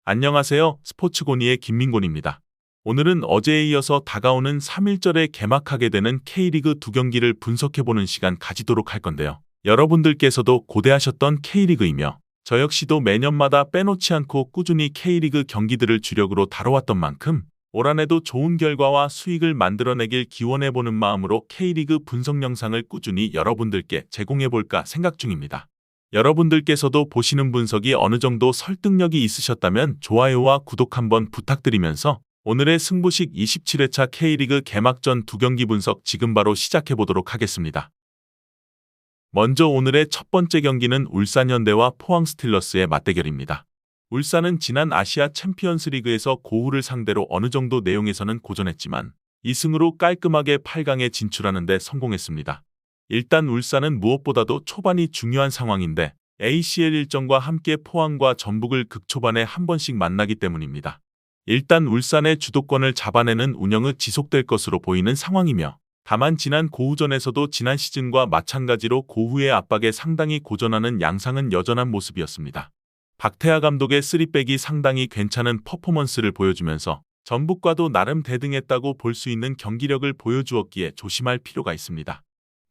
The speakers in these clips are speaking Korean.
안녕하세요. 스포츠고니의 김민곤입니다. 오늘은 어제에 이어서 다가오는 3일절에 개막하게 되는 K리그 두 경기를 분석해보는 시간 가지도록 할 건데요. 여러분들께서도 고대하셨던 K리그이며 저 역시도 매년마다 빼놓지 않고 꾸준히 K리그 경기들을 주력으로 다뤄왔던 만큼 올 한해도 좋은 결과와 수익을 만들어내길 기원해보는 마음으로 K리그 분석 영상을 꾸준히 여러분들께 제공해볼까 생각 중입니다. 여러분들께서도 보시는 분석이 어느 정도 설득력이 있으셨다면 좋아요와 구독 한번 부탁드리면서 오늘의 승부식 27회차 K리그 개막전 두 경기 분석 지금 바로 시작해보도록 하겠습니다. 먼저 오늘의 첫 번째 경기는 울산현대와 포항스틸러스의 맞대결입니다. 울산은 지난 아시아 챔피언스 리그에서 고흐를 상대로 어느 정도 내용에서는 고전했지만 2승으로 깔끔하게 8강에 진출하는 데 성공했습니다. 일단 울산은 무엇보다도 초반이 중요한 상황인데 ACL 일정과 함께 포항과 전북을 극초반에 한 번씩 만나기 때문입니다. 일단 울산의 주도권을 잡아내는 운영은 지속될 것으로 보이는 상황이며 다만 지난 고흐전에서도 지난 시즌과 마찬가지로 고흐의 압박에 상당히 고전하는 양상은 여전한 모습이었습니다. 박태하 감독의 3백이 상당히 괜찮은 퍼포먼스를 보여주면서 전북과도 나름 대등했다고 볼 수 있는 경기력을 보여주었기에 조심할 필요가 있습니다.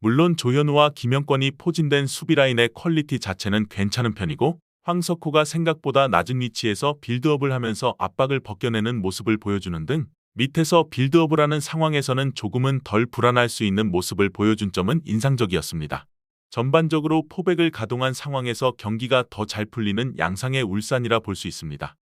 물론 조현우와 김영권이 포진된 수비라인의 퀄리티 자체는 괜찮은 편이고 황석호가 생각보다 낮은 위치에서 빌드업을 하면서 압박을 벗겨내는 모습을 보여주는 등 밑에서 빌드업을 하는 상황에서는 조금은 덜 불안할 수 있는 모습을 보여준 점은 인상적이었습니다. 전반적으로 포백을 가동한 상황에서 경기가 더 잘 풀리는 양상의 울산이라 볼 수 있습니다.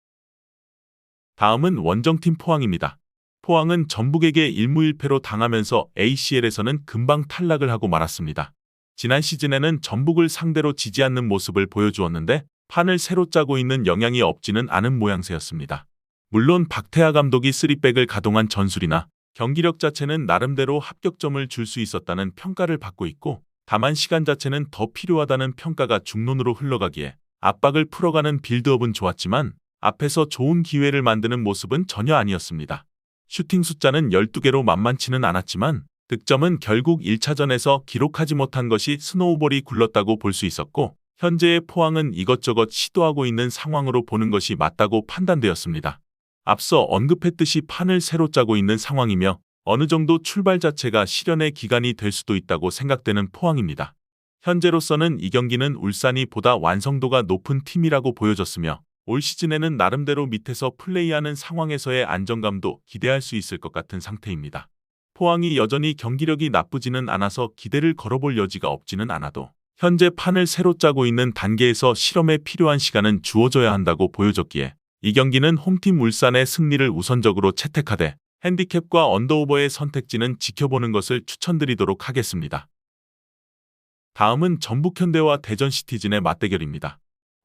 다음은 원정팀 포항입니다. 포항은 전북에게 1무1패로 당하면서 ACL에서는 금방 탈락을 하고 말았습니다. 지난 시즌에는 전북을 상대로 지지 않는 모습을 보여주었는데 판을 새로 짜고 있는 영향이 없지는 않은 모양새였습니다. 물론 박태하 감독이 3백을 가동한 전술이나 경기력 자체는 나름대로 합격점을 줄 수 있었다는 평가를 받고 있고 다만 시간 자체는 더 필요하다는 평가가 중론으로 흘러가기에 압박을 풀어가는 빌드업은 좋았지만 앞에서 좋은 기회를 만드는 모습은 전혀 아니었습니다. 슈팅 숫자는 12개로 만만치는 않았지만 득점은 결국 1차전에서 기록하지 못한 것이 스노우볼이 굴렀다고 볼 수 있었고 현재의 포항은 이것저것 시도하고 있는 상황으로 보는 것이 맞다고 판단되었습니다. 앞서 언급했듯이 판을 새로 짜고 있는 상황이며 어느 정도 출발 자체가 실현의 기간이 될 수도 있다고 생각되는 포항입니다. 현재로서는 이 경기는 울산이 보다 완성도가 높은 팀이라고 보여졌으며 올 시즌에는 나름대로 밑에서 플레이하는 상황에서의 안정감도 기대할 수 있을 것 같은 상태입니다. 포항이 여전히 경기력이 나쁘지는 않아서 기대를 걸어볼 여지가 없지는 않아도 현재 판을 새로 짜고 있는 단계에서 실험에 필요한 시간은 주어져야 한다고 보여졌기에 이 경기는 홈팀 울산의 승리를 우선적으로 채택하되 핸디캡과 언더오버의 선택지는 지켜보는 것을 추천드리도록 하겠습니다. 다음은 전북현대와 대전시티즌의 맞대결입니다.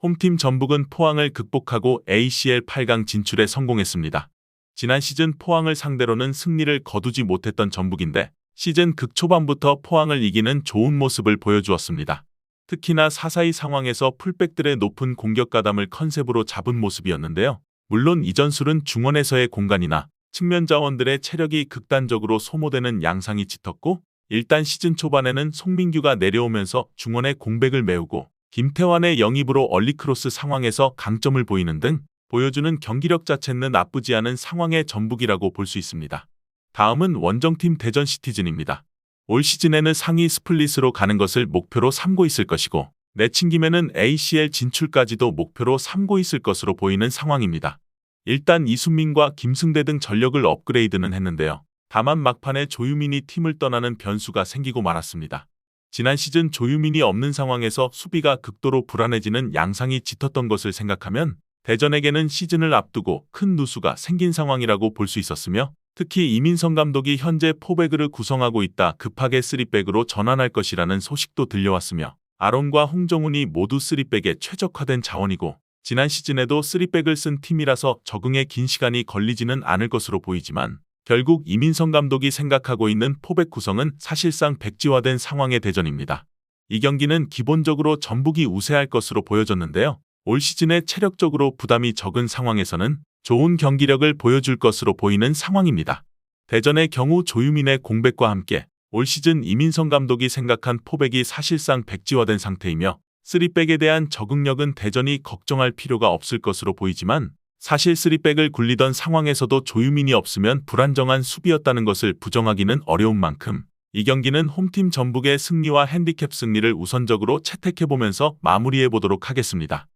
홈팀 전북은 포항을 극복하고 ACL 8강 진출에 성공했습니다. 지난 시즌 포항을 상대로는 승리를 거두지 못했던 전북인데 시즌 극초반부터 포항을 이기는 좋은 모습을 보여주었습니다. 특히나 4-4-2 상황에서 풀백들의 높은 공격 가담을 컨셉으로 잡은 모습이었는데요. 물론 이 전술은 중원에서의 공간이나 측면 자원들의 체력이 극단적으로 소모되는 양상이 짙었고 일단 시즌 초반에는 송민규가 내려오면서 중원의 공백을 메우고 김태환의 영입으로 얼리크로스 상황에서 강점을 보이는 등 보여주는 경기력 자체는 나쁘지 않은 상황의 전북이라고 볼 수 있습니다. 다음은 원정팀 대전시티즌입니다. 올 시즌에는 상위 스플릿으로 가는 것을 목표로 삼고 있을 것이고 내친김에는 ACL 진출까지도 목표로 삼고 있을 것으로 보이는 상황입니다. 일단 이순민과 김승대 등 전력을 업그레이드는 했는데요. 다만 막판에 조유민이 팀을 떠나는 변수가 생기고 말았습니다. 지난 시즌 조유민이 없는 상황에서 수비가 극도로 불안해지는 양상이 짙었던 것을 생각하면 대전에게는 시즌을 앞두고 큰 누수가 생긴 상황이라고 볼 수 있었으며 특히 이민성 감독이 현재 포백을 구성하고 있다 급하게 3백으로 전환할 것이라는 소식도 들려왔으며 아론과 홍정훈이 모두 3백에 최적화된 자원이고 지난 시즌에도 3백을 쓴 팀이라서 적응에 긴 시간이 걸리지는 않을 것으로 보이지만 결국 이민성 감독이 생각하고 있는 포백 구성은 사실상 백지화된 상황의 대전입니다. 이 경기는 기본적으로 전북이 우세할 것으로 보여졌는데요. 올 시즌에 체력적으로 부담이 적은 상황에서는 좋은 경기력을 보여줄 것으로 보이는 상황입니다. 대전의 경우 조유민의 공백과 함께 올 시즌 이민성 감독이 생각한 포백이 사실상 백지화된 상태이며 3백에 대한 적응력은 대전이 걱정할 필요가 없을 것으로 보이지만 사실 3백을 굴리던 상황에서도 조유민이 없으면 불안정한 수비였다는 것을 부정하기는 어려운 만큼 이 경기는 홈팀 전북의 승리와 핸디캡 승리를 우선적으로 채택해보면서 마무리해보도록 하겠습니다.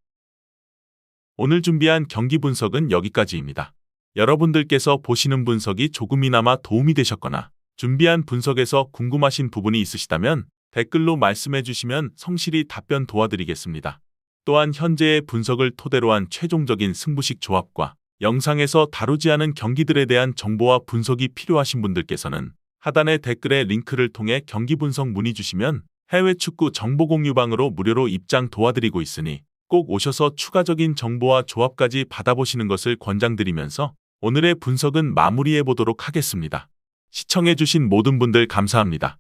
오늘 준비한 경기 분석은 여기까지입니다. 여러분들께서 보시는 분석이 조금이나마 도움이 되셨거나 준비한 분석에서 궁금하신 부분이 있으시다면 댓글로 말씀해 주시면 성실히 답변 도와드리겠습니다. 또한 현재의 분석을 토대로 한 최종적인 승부식 조합과 영상에서 다루지 않은 경기들에 대한 정보와 분석이 필요하신 분들께서는 하단의 댓글에 링크를 통해 경기 분석 문의 주시면 해외 축구 정보 공유방으로 무료로 입장 도와드리고 있으니 꼭 오셔서 추가적인 정보와 조합까지 받아보시는 것을 권장드리면서 오늘의 분석은 마무리해 보도록 하겠습니다. 시청해주신 모든 분들 감사합니다.